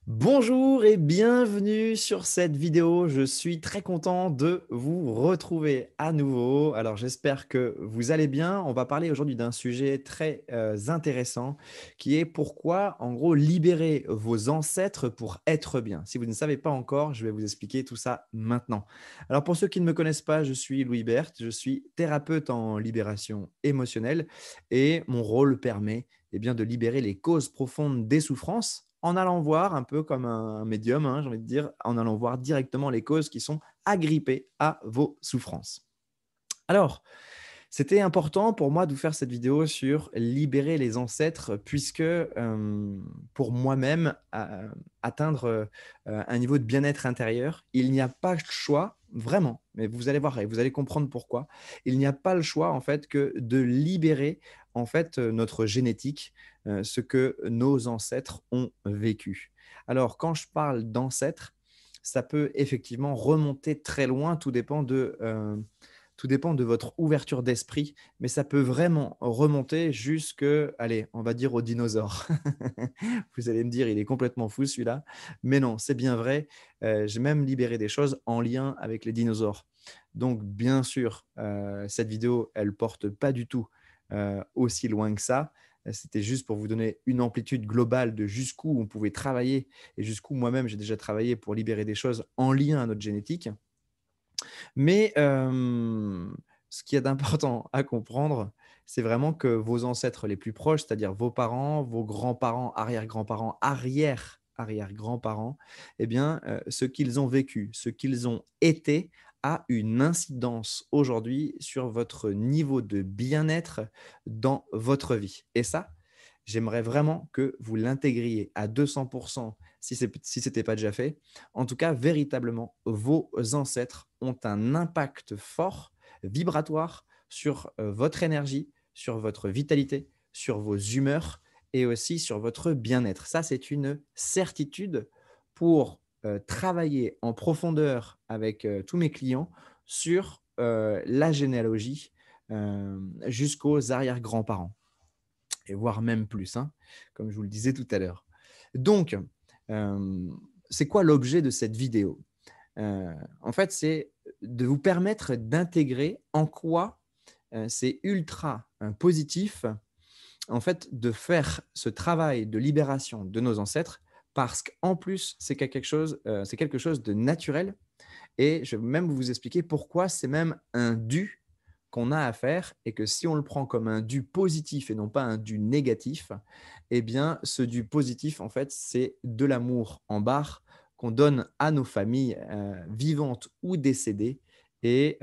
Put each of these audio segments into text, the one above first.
Bonjour et bienvenue sur cette vidéo. Je suis très content de vous retrouver à nouveau. Alors j'espère que vous allez bien. On va parler aujourd'hui d'un sujet très intéressant qui est pourquoi en gros libérer vos ancêtres pour être bien. Si vous ne savez pas encore, je vais vous expliquer tout ça maintenant. Alors pour ceux qui ne me connaissent pas, je suis Louis Berthe, je suis thérapeute en libération émotionnelle et mon rôle permet bien, de libérer les causes profondes des souffrances en allant voir un peu comme un médium, hein, j'ai envie de dire, en allant voir directement les causes qui sont agrippées à vos souffrances. Alors, c'était important pour moi de vous faire cette vidéo sur libérer les ancêtres puisque, pour moi-même, atteindre, un niveau de bien-être intérieur, il n'y a pas le choix, vraiment, mais vous allez voir et vous allez comprendre pourquoi. Il n'y a pas le choix, en fait, que de libérer, en fait, notre génétique, ce que nos ancêtres ont vécu. Alors quand je parle d'ancêtres, ça peut effectivement remonter très loin, tout dépend de votre ouverture d'esprit, mais ça peut vraiment remonter jusque, allez, on va dire aux dinosaures. Vous allez me dire: «Il est complètement fou celui-là», mais non, c'est bien vrai. J'ai même libéré des choses en lien avec les dinosaures. Donc bien sûr, cette vidéo, elle porte pas du tout, aussi loin que ça. C'était juste pour vous donner une amplitude globale de jusqu'où on pouvait travailler et jusqu'où moi-même j'ai déjà travaillé pour libérer des choses en lien à notre génétique. Mais ce qu'il y a d'important à comprendre, c'est vraiment que vos ancêtres les plus proches, c'est-à-dire vos parents, vos grands-parents, arrière-grands-parents, arrière-arrière-grands-parents, eh bien, ce qu'ils ont vécu, ce qu'ils ont été, a une incidence aujourd'hui sur votre niveau de bien-être dans votre vie. Et ça, j'aimerais vraiment que vous l'intégriez à 200 si ce n'était pas déjà fait. En tout cas, véritablement, vos ancêtres ont un impact fort, vibratoire sur, votre énergie, sur votre vitalité, sur vos humeurs et aussi sur votre bien-être. Ça, c'est une certitude pour, travailler en profondeur avec, tous mes clients sur, la généalogie, jusqu'aux arrière-grands-parents et voire même plus, hein, comme je vous le disais tout à l'heure. Donc, c'est quoi l'objet de cette vidéo? En fait, c'est de vous permettre d'intégrer en quoi, c'est ultra, positif, en fait, de faire ce travail de libération de nos ancêtres parce qu'en plus, c'est quelque chose de naturel et je vais même vous expliquer pourquoi c'est même un dû qu'on a à faire et que si on le prend comme un dû positif et non pas un dû négatif, eh bien, ce dû positif, en fait, c'est de l'amour en barre qu'on donne à nos familles vivantes ou décédées et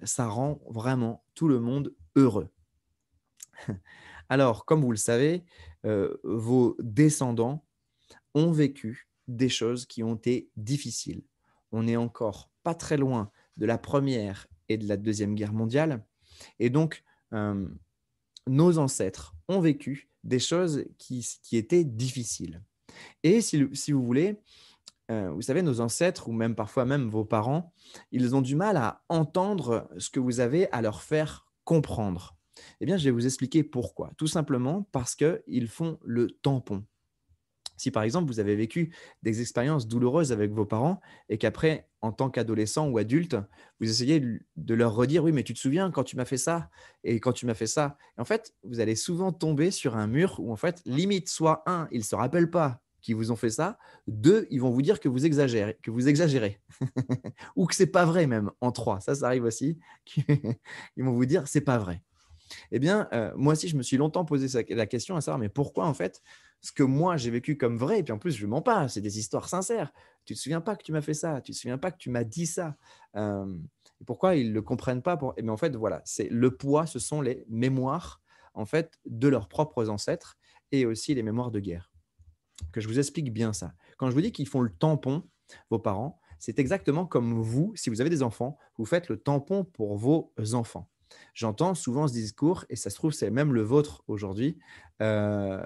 ça rend vraiment tout le monde heureux. Alors, comme vous le savez, vos descendants ont vécu des choses qui ont été difficiles. On n'est encore pas très loin de la première et de la deuxième guerre mondiale et donc, hem, nos ancêtres ont vécu des choses qui étaient difficiles et si vous voulez, vous savez, nos ancêtres ou même parfois même vos parents, ils ont du mal à entendre ce que vous avez à leur faire comprendre. Eh bien, je vais vous expliquer pourquoi. Tout simplement parce qu'ils font le tampon. Si par exemple vous avez vécu des expériences douloureuses avec vos parents et qu'après, en tant qu'adolescent ou adulte, vous essayez de leur redire: «Oui, mais tu te souviens quand tu m'as fait ça et quand tu m'as fait ça?» Et en fait, vous allez souvent tomber sur un mur où en fait, limite, soit un, ils ne se rappellent pas qu'ils vous ont fait ça, 2, ils vont vous dire que vous exagérez ou que c'est pas vrai même en 3, ça arrive aussi. Ils vont vous dire: «C'est pas vrai». Eh bien, moi aussi, je me suis longtemps posé la question à savoir, mais pourquoi en fait, ce que moi j'ai vécu comme vrai, et puis en plus je mens pas, c'est des histoires sincères. Tu te souviens pas que tu m'as fait ça, tu te souviens pas que tu m'as dit ça. Et pourquoi ils le comprennent pas pour... Et bien en fait, voilà, c'est le poids, ce sont les mémoires en fait de leurs propres ancêtres et aussi les mémoires de guerre. Que je vous explique bien ça. Quand je vous dis qu'ils font le tampon, vos parents, c'est exactement comme vous, si vous avez des enfants, vous faites le tampon pour vos enfants. J'entends souvent ce discours, et ça se trouve, c'est même le vôtre aujourd'hui. euh,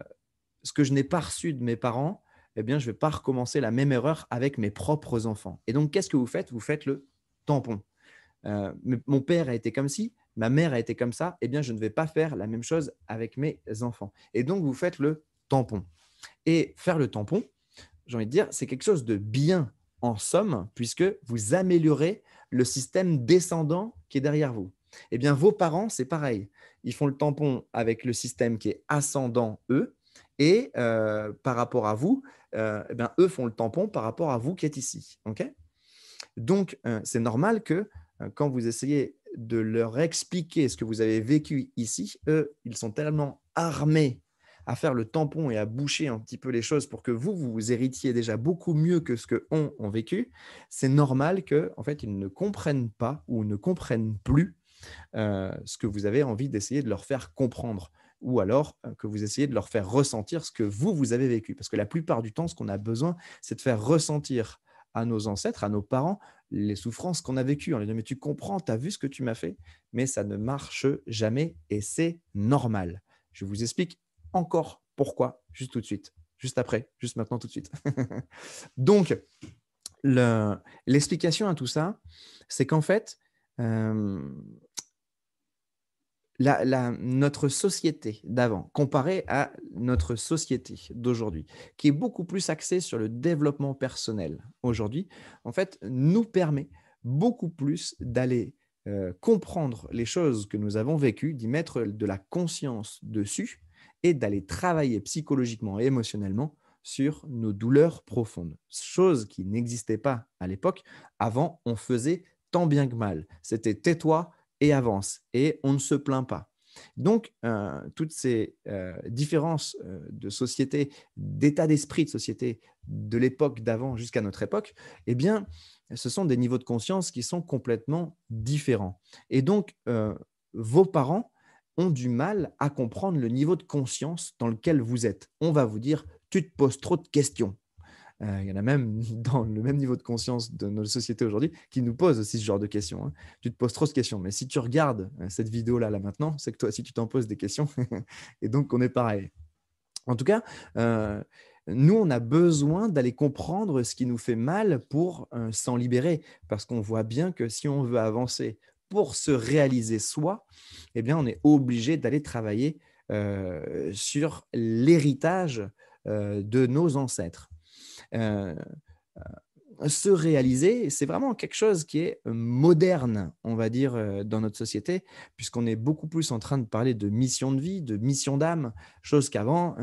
Ce que je n'ai pas reçu de mes parents, eh bien, je ne vais pas recommencer la même erreur avec mes propres enfants. Et donc, qu'est-ce que vous faites? Vous faites le tampon. Mon père a été comme ci, ma mère a été comme ça, eh bien, je ne vais pas faire la même chose avec mes enfants. Et donc, vous faites le tampon. Et faire le tampon, j'ai envie de dire, c'est quelque chose de bien en somme, puisque vous améliorez le système descendant qui est derrière vous. Eh bien, vos parents, c'est pareil. Ils font le tampon avec le système qui est ascendant, eux, et par rapport à vous, eh bien, eux font le tampon par rapport à vous qui êtes ici. Ok. Donc, c'est normal que quand vous essayez de leur expliquer ce que vous avez vécu ici, eux, ils sont tellement armés à faire le tampon et à boucher un petit peu les choses pour que vous, vous héritiez déjà beaucoup mieux que ce que ont vécu. C'est normal que, en fait, ils ne comprennent pas ou ne comprennent plus ce que vous avez envie d'essayer de leur faire comprendre ou alors que vous essayez de leur faire ressentir ce que vous, vous avez vécu. Parce que la plupart du temps, ce qu'on a besoin, c'est de faire ressentir à nos ancêtres, à nos parents, les souffrances qu'on a vécues. On leur dit, mais tu comprends, tu as vu ce que tu m'as fait, mais ça ne marche jamais et c'est normal. Je vous explique encore pourquoi, juste tout de suite, juste après, juste maintenant, tout de suite. Donc, l'explication à tout ça, c'est qu'en fait, euh, notre société d'avant, comparée à notre société d'aujourd'hui, qui est beaucoup plus axée sur le développement personnel aujourd'hui, en fait, nous permet beaucoup plus d'aller comprendre les choses que nous avons vécues, d'y mettre de la conscience dessus et d'aller travailler psychologiquement et émotionnellement sur nos douleurs profondes. Chose qui n'existait pas à l'époque. Avant, on faisait tant bien que mal. C'était tais-toi, et avance et on ne se plaint pas. Donc, toutes ces différences de société, d'état d'esprit de société de l'époque d'avant jusqu'à notre époque, eh bien, ce sont des niveaux de conscience qui sont complètement différents. Et donc, vos parents ont du mal à comprendre le niveau de conscience dans lequel vous êtes. On va vous dire, tu te poses trop de questions. Il y en a même dans le même niveau de conscience de notre société aujourd'hui qui nous posent aussi ce genre de questions, hein. Tu te poses trop de questions. Mais si tu regardes cette vidéo-là, là maintenant, c'est que toi aussi, tu t'en poses des questions. Et donc, on est pareil. En tout cas, nous, on a besoin d'aller comprendre ce qui nous fait mal pour s'en libérer. Parce qu'on voit bien que si on veut avancer pour se réaliser soi, eh bien, on est obligé d'aller travailler sur l'héritage de nos ancêtres. Euh, Se réaliser, c'est vraiment quelque chose qui est moderne, on va dire, dans notre société, puisqu'on est beaucoup plus en train de parler de mission de vie, de mission d'âme, chose qu'avant,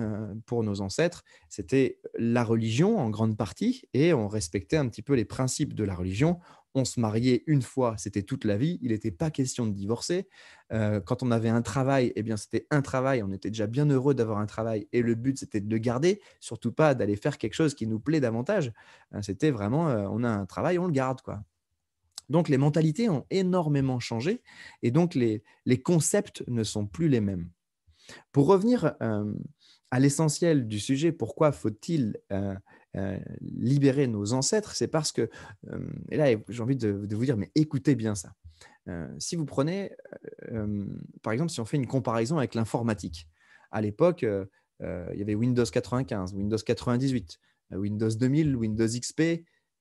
pour nos ancêtres, c'était la religion en grande partie, et on respectait un petit peu les principes de la religion. On se mariait une fois, c'était toute la vie, il n'était pas question de divorcer. Quand on avait un travail, eh bien, c'était un travail, on était déjà bien heureux d'avoir un travail, et le but, c'était de le garder, surtout pas d'aller faire quelque chose qui nous plaît davantage. C'était vraiment, on a un travail, on le garde, quoi. Donc les mentalités ont énormément changé et donc les concepts ne sont plus les mêmes. Pour revenir à l'essentiel du sujet, pourquoi faut-il libérer nos ancêtres? C'est parce que, et là j'ai envie de vous dire, mais écoutez bien ça. Si vous prenez, par exemple, si on fait une comparaison avec l'informatique. À l'époque, il y avait Windows 95, Windows 98, Windows 2000, Windows XP,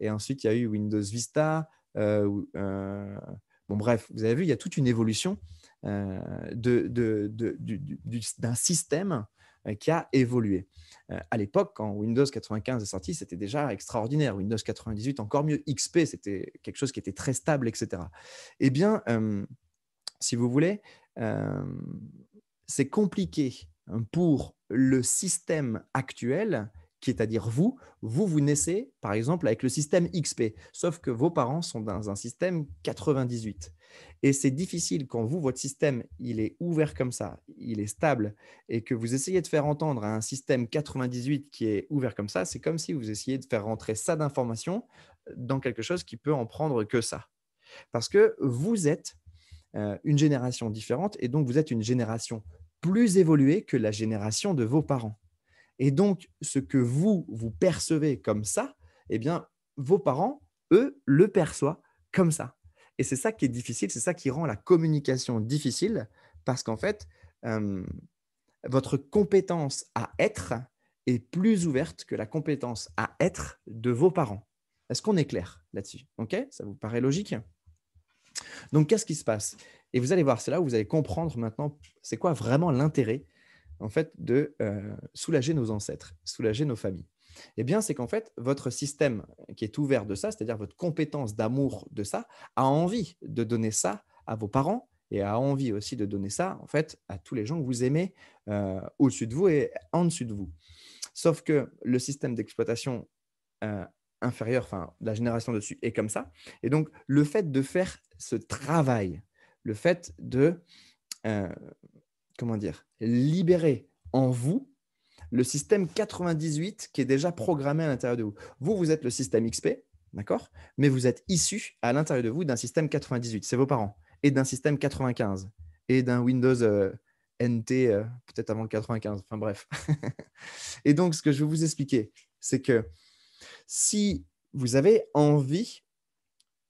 et ensuite il y a eu Windows Vista. Bon, bref, vous avez vu, il y a toute une évolution d'un système qui a évolué. À l'époque, quand Windows 95 est sorti, c'était déjà extraordinaire. Windows 98, encore mieux. XP, c'était quelque chose qui était très stable, etc. Eh bien, si vous voulez, euh, c'est compliqué pour le système actuel, qui est à dire vous, vous naissez, par exemple, avec le système XP, sauf que vos parents sont dans un système 98. Et c'est difficile quand vous, votre système, il est ouvert comme ça, il est stable, et que vous essayez de faire entendre à un système 98 qui est ouvert comme ça, c'est comme si vous essayez de faire rentrer ça d'informations dans quelque chose qui peut en prendre que ça. Parce que vous êtes une génération différente et donc vous êtes une génération plus évoluée que la génération de vos parents. Et donc, ce que vous percevez comme ça, eh bien, vos parents, eux, le perçoivent comme ça. Et c'est ça qui est difficile, c'est ça qui rend la communication difficile, parce qu'en fait, euh, votre compétence à être est plus ouverte que la compétence à être de vos parents. Est-ce qu'on est clair là-dessus? Ok. Ça vous paraît logique? Donc, qu'est-ce qui se passe? Et vous allez voir, c'est là où vous allez comprendre maintenant c'est quoi vraiment l'intérêt en fait de soulager nos ancêtres, soulager nos familles. Eh bien, c'est qu'en fait, votre système qui est ouvert de ça, c'est-à-dire votre compétence d'amour de ça, a envie de donner ça à vos parents et a envie aussi de donner ça, en fait, à tous les gens que vous aimez au-dessus de vous et en dessus de vous. Sauf que le système d'exploitation heu, inférieur, enfin, la génération dessus est comme ça et donc le fait de faire ce travail, le fait de, heu, comment dire? Libérer en vous le système 98 qui est déjà programmé à l'intérieur de vous. Vous, vous êtes le système XP, d'accord? Mais vous êtes issu à l'intérieur de vous d'un système 98, c'est vos parents et d'un système 95 et d'un Windows, NT, peut-être avant le 95, enfin bref. Et donc ce que je veux vous expliquer, c'est que si vous avez envie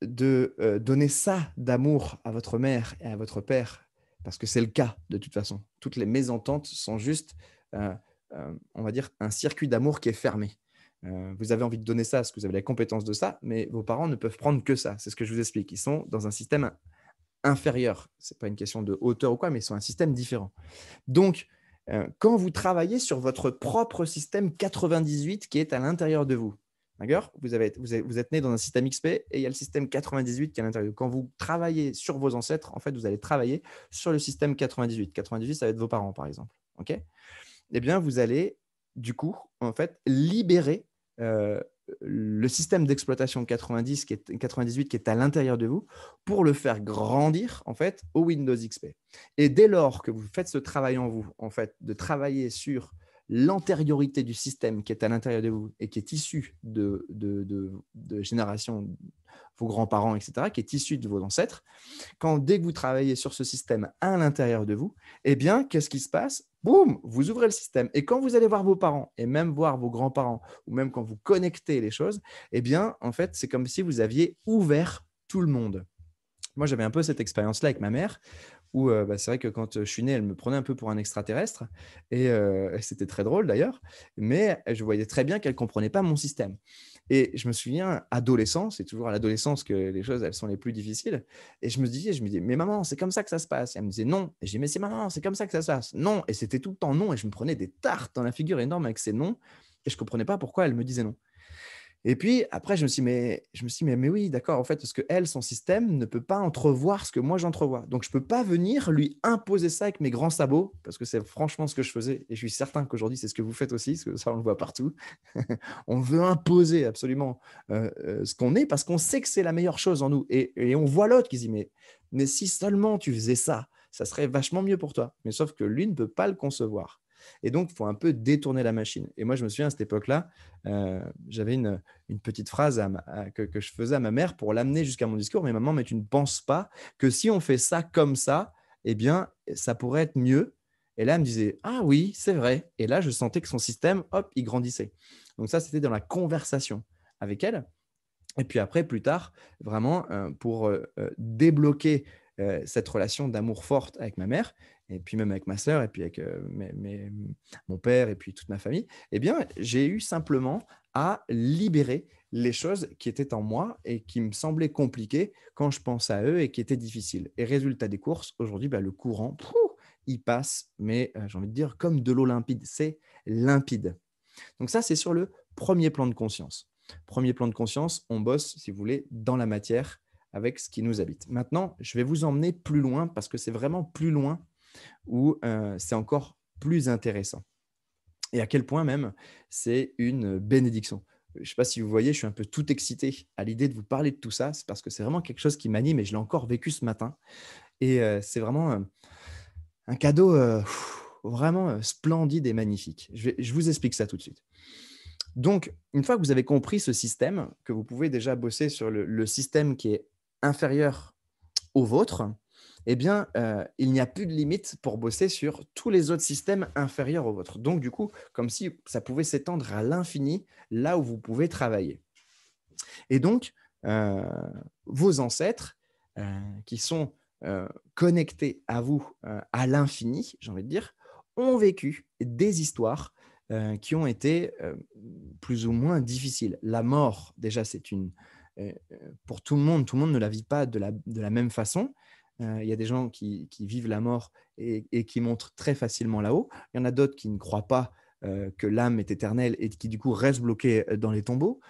de, donner ça d'amour à votre mère et à votre père, parce que c'est le cas de toute façon. Toutes les mésententes sont juste, heu, on va dire un circuit d'amour qui est fermé. Vous avez envie de donner ça parce que vous avez la compétence de ça, mais vos parents ne peuvent prendre que ça. C'est ce que je vous explique. Ils sont dans un système inférieur. C'est pas une question de hauteur ou quoi, mais ils sont un système différent. Donc, quand vous travaillez sur votre propre système 98 qui est à l'intérieur de vous, d'accord? Vous êtes né dans un système XP et il y a le système 98 qui est à l'intérieur. Quand vous travaillez sur vos ancêtres, en fait, vous allez travailler sur le système 98. 98, ça va être vos parents, par exemple, OK? Eh bien, vous allez, du coup, en fait, libérer, heu, le système d'exploitation 98 qui est à l'intérieur de vous pour le faire grandir, en fait, au Windows XP et dès lors que vous faites ce travail en vous, en fait, de travailler sur l'antériorité du système qui est à l'intérieur de vous et qui est issu de générations, vos grands-parents et cetera, qui est issu de vos ancêtres, dès que vous travaillez sur ce système à l'intérieur de vous, eh bien, qu'est-ce qui se passe? Boum, vous ouvrez le système. Et quand vous allez voir vos parents et même voir vos grands-parents, ou même quand vous connectez les choses, eh bien, en fait, c'est comme si vous aviez ouvert tout le monde. Moi, j'avais un peu cette expérience-là avec ma mère où, bah, c'est vrai que quand, je suis né, elle me prenait un peu pour un extraterrestre et c'était très drôle d'ailleurs, mais je voyais très bien qu'elle ne comprenait pas mon système et je me souviens, adolescent, c'est toujours à l'adolescence que les choses, elles sont les plus difficiles et je me disais: «Mais maman, c'est comme ça que ça se passe». Et elle me disait: «Non» et je dis: «Mais c'est maman, c'est comme ça que ça se passe». «Non» et c'était tout le temps non et je me prenais des tartes dans la figure énorme avec ces non et je comprenais pas pourquoi elle me disait non. Et puis après, je me suis dit: «Mais oui, d'accord, en fait, parce qu'elle, son système ne peut pas entrevoir ce que moi j'entrevois. Donc je ne peux pas venir lui imposer ça avec mes grands sabots», parce que c'est franchement ce que je faisais et je suis certain qu'aujourd'hui, c'est ce que vous faites aussi, parce que ça, on le voit partout. On veut imposer absolument, ce qu'on est parce qu'on sait que c'est la meilleure chose en nous et on voit l'autre qui se dit: «Mais si seulement tu faisais ça, ça serait vachement mieux pour toi». Mais sauf que lui ne peut pas le concevoir et donc il faut un peu détourner la machine et moi, je me souviens à cette époque-là, j'avais une petite phrase que je faisais à ma mère pour l'amener jusqu'à mon discours. Mais maman, mais tu ne penses pas que si on fait ça comme ça, eh bien, ça pourrait être mieux. Et là, elle me disait, ah oui, c'est vrai. Et là, je sentais que son système, hop, il grandissait. Donc ça, c'était dans la conversation avec elle. Et puis après, plus tard, vraiment, pour, débloquer, cette relation d'amour forte avec ma mère et puis même avec ma sœur et puis avec, mon père et puis toute ma famille, eh bien, j'ai eu simplement à libérer les choses qui étaient en moi et qui me semblaient compliquées quand je pense à eux et qui étaient difficiles. Et résultat des courses, aujourd'hui, bah, le courant, il passe, mais, j'ai envie de dire comme de l'eau limpide, c'est limpide. Donc ça, c'est sur le premier plan de conscience. Premier plan de conscience, on bosse, si vous voulez, dans la matière avec ce qui nous habite. Maintenant, je vais vous emmener plus loin parce que c'est vraiment plus loin où c'est encore plus intéressant. Et à quel point même c'est une bénédiction. Je ne sais pas si vous voyez, je suis un peu tout excité à l'idée de vous parler de tout ça. C'est parce que c'est vraiment quelque chose qui m'anime et je l'ai encore vécu ce matin. Et c'est vraiment un cadeau vraiment splendide et magnifique. Je vous explique ça tout de suite. Donc, une fois que vous avez compris ce système, que vous pouvez déjà bosser sur le système qui est inférieur au vôtre, eh bien, il n'y a plus de limite pour bosser sur tous les autres systèmes inférieurs au vôtre. Donc, du coup, comme si ça pouvait s'étendre à l'infini, là où vous pouvez travailler. Et donc, heu, vos ancêtres, heu, qui sont, connectés à vous, à l'infini, j'ai envie de dire, ont vécu des histoires, qui ont été, plus ou moins difficiles. La mort, déjà, c'est pour tout le monde ne la vit pas de la même façon. Il y a des gens qui vivent la mort et qui montent très facilement là-haut. Il y en a d'autres qui ne croient pas, que l'âme est éternelle et qui du coup restent bloqués dans les tombeaux.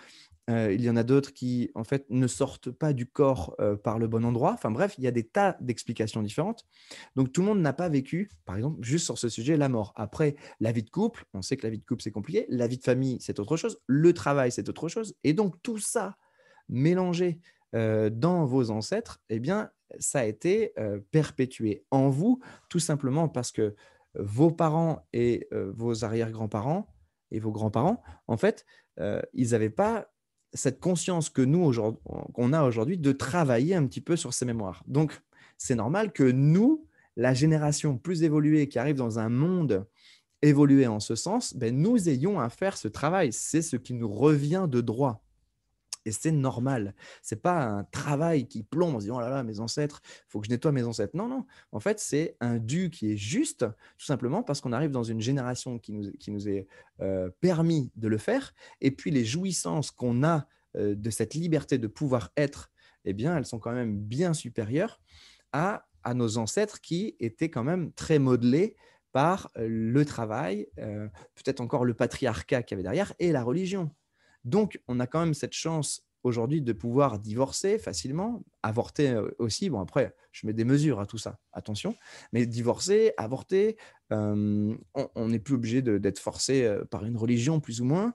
Il y en a d'autres qui, en fait, ne sortent pas du corps par le bon endroit. Enfin bref, il y a des tas d'explications différentes. Donc tout le monde n'a pas vécu, par exemple, juste sur ce sujet, la mort. Après, la vie de couple, on sait que la vie de couple, c'est compliqué. La vie de famille, c'est autre chose. Le travail, c'est autre chose. Et donc tout ça mélangé dans vos ancêtres, eh bien, ça a été perpétué en vous, tout simplement parce que vos parents et vos arrière-grands-parents et vos grands-parents, en fait, ils n'avaient pas cette conscience que nous, qu'on a aujourd'hui, de travailler un petit peu sur ces mémoires. Donc, c'est normal que nous, la génération plus évoluée qui arrive dans un monde évolué en ce sens, ben, nous ayons à faire ce travail. C'est ce qui nous revient de droit. Et c'est normal. C'est pas un travail qui plombe en se disant: «Oh là là, mes ancêtres, il faut que je nettoie mes ancêtres». Non, non. En fait, c'est un dû qui est juste, tout simplement parce qu'on arrive dans une génération qui nous est, permis de le faire et puis les jouissances qu'on a, de cette liberté de pouvoir être, eh bien, elles sont quand même bien supérieures à nos ancêtres qui étaient quand même très modelés par, le travail, peut-être encore le patriarcat qu'il y avait derrière et la religion. Donc, on a quand même cette chance aujourd'hui de pouvoir divorcer facilement, avorter aussi. Bon, après, je mets des mesures à tout ça, attention. Mais divorcer, avorter, on n'est plus obligé d'être forcé par une religion, plus ou moins.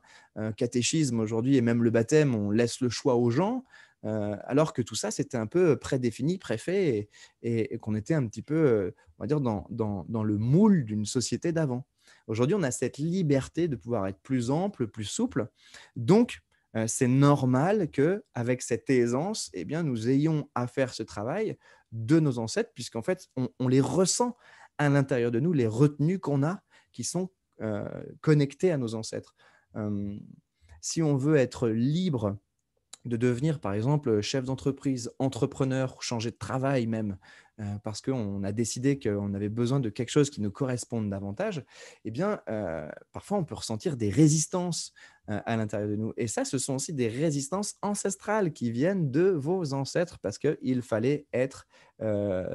Catéchisme aujourd'hui et même le baptême, on laisse le choix aux gens. Alors que tout ça, c'était un peu prédéfini, préfet et qu'on était un petit peu, on va dire, dans le moule d'une société d'avant. Aujourd'hui, on a cette liberté de pouvoir être plus ample, plus souple. Donc, c'est normal qu'avec cette aisance, eh bien, nous ayons à faire ce travail de nos ancêtres, puisqu'en fait, on les ressent à l'intérieur de nous, les retenues qu'on a qui sont connectées à nos ancêtres. Euh, Si on veut être libre de devenir, par exemple, chef d'entreprise, entrepreneur, changer de travail même, parce qu'on a décidé qu'on avait besoin de quelque chose qui nous corresponde davantage, eh bien, parfois, on peut ressentir des résistances, à l'intérieur de nous et ça, ce sont aussi des résistances ancestrales qui viennent de vos ancêtres parce qu'il fallait être, heu,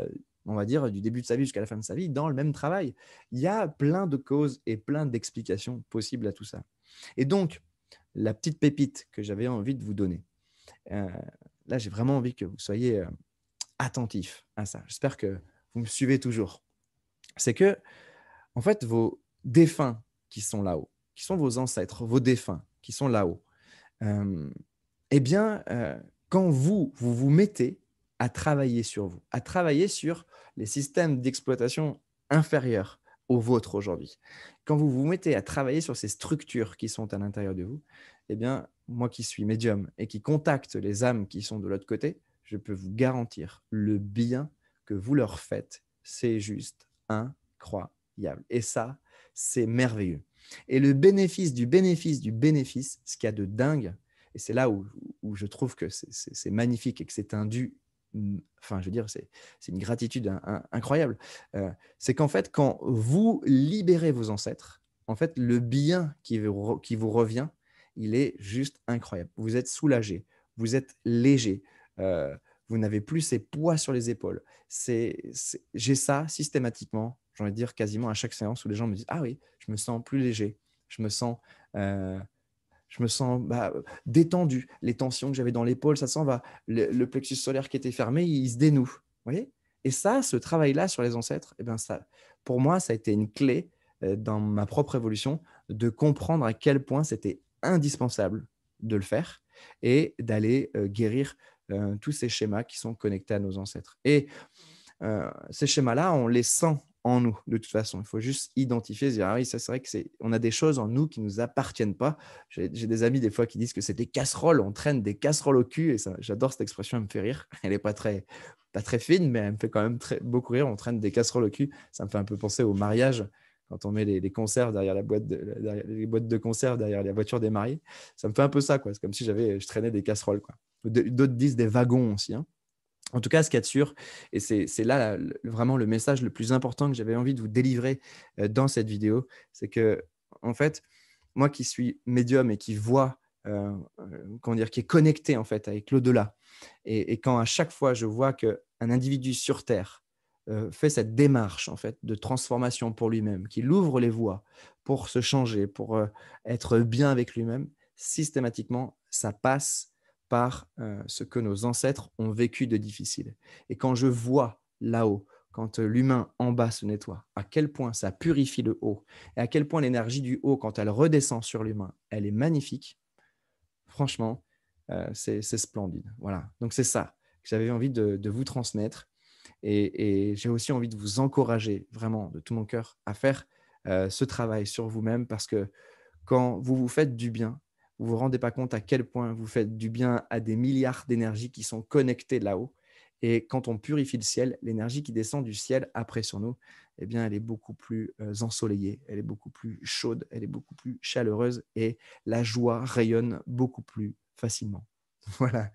on va dire, du début de sa vie jusqu'à la fin de sa vie dans le même travail. Il y a plein de causes et plein d'explications possibles à tout ça et donc la petite pépite que j'avais envie de vous donner, Heu, là, j'ai vraiment envie que vous soyez, attentifs à ça. J'espère que vous me suivez toujours. C'est que, en fait, vos défunts qui sont là-haut, qui sont vos ancêtres, vos défunts qui sont là-haut, hem, eh bien, quand vous vous mettez à travailler sur vous, à travailler sur les systèmes d'exploitation inférieurs aux vôtres aujourd'hui, quand vous vous mettez à travailler sur ces structures qui sont à l'intérieur de vous, eh bien, moi qui suis médium et qui contacte les âmes qui sont de l'autre côté, je peux vous garantir le bien que vous leur faites, c'est juste incroyable et ça, c'est merveilleux et le bénéfice du bénéfice du bénéfice, ce qu'il y a de dingue et c'est là où je trouve que c'est magnifique et que c'est un dû, enfin, je veux dire, c'est une gratitude incroyable. C'est qu'en fait, quand vous libérez vos ancêtres, en fait, le bien qui vous revient, il est juste incroyable. Vous êtes soulagé, vous êtes léger, euh, vous n'avez plus ces poids sur les épaules. J'ai ça systématiquement, j'ai envie de dire quasiment à chaque séance où les gens me disent: «Ah oui, je me sens plus léger, je me sens, euh, bah, détendu. Les tensions que j'avais dans l'épaule, ça s'en va. Le plexus solaire qui était fermé, il se dénoue. Vous voyez? Et ça, ce travail-là sur les ancêtres, eh ben ça, pour moi, ça a été une clé dans ma propre évolution de comprendre à quel point c'était indispensable de le faire et d'aller guérir tous ces schémas qui sont connectés à nos ancêtres. Et ces schémas-là, on les sent en nous, de toute façon. Il faut juste identifier, se dire: «Ah oui, ça, c'est vrai que on a des choses en nous qui ne nous appartiennent pas». J'ai des amis, des fois, qui disent que c'est des casseroles, on traîne des casseroles au cul et ça, j'adore cette expression, elle me fait rire. Elle est pas très fine, mais elle me fait quand même beaucoup rire. On traîne des casseroles au cul. Ça me fait un peu penser au mariage, quand on met les conserves derrière derrière les boîtes de conserve, derrière la voiture des mariés. Ça me fait un peu ça, quoi. C'est comme si je traînais des casseroles, quoi. D'autres disent des wagons aussi, hein. En tout cas, ce qu'il y a de sûr, et c'est là vraiment le message le plus important que j'avais envie de vous délivrer dans cette vidéo, c'est que, en fait, moi qui suis médium et qui vois, comment dire, qui est connecté en fait avec l'au-delà, et quand à chaque fois je vois qu'un individu sur Terre fait cette démarche en fait de transformation pour lui-même, qu'il ouvre les voies pour se changer, pour, être bien avec lui-même, systématiquement, ça passe par, ce que nos ancêtres ont vécu de difficile. Et quand je vois là-haut, quand, l'humain en bas se nettoie, à quel point ça purifie le haut et à quel point l'énergie du haut, quand elle redescend sur l'humain, elle est magnifique. Franchement, c'est splendide. Voilà, donc c'est ça que j'avais envie de vous transmettre et j'ai aussi envie de vous encourager vraiment de tout mon cœur à faire, ce travail sur vous-même parce que quand vous vous faites du bien, vous vous rendez pas compte à quel point vous faites du bien à des milliards d'énergies qui sont connectées là-haut et quand on purifie le ciel, l'énergie qui descend du ciel après sur nous, eh bien, elle est beaucoup plus, ensoleillée, elle est beaucoup plus chaude, elle est beaucoup plus chaleureuse et la joie rayonne beaucoup plus facilement. Voilà.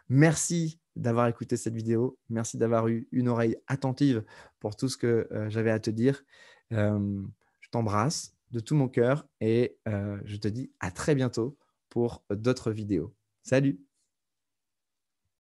Merci d'avoir écouté cette vidéo. Merci d'avoir eu une oreille attentive pour tout ce que, j'avais à te dire. Je t'embrasse de tout mon cœur et je te dis à très bientôt pour d'autres vidéos. Salut!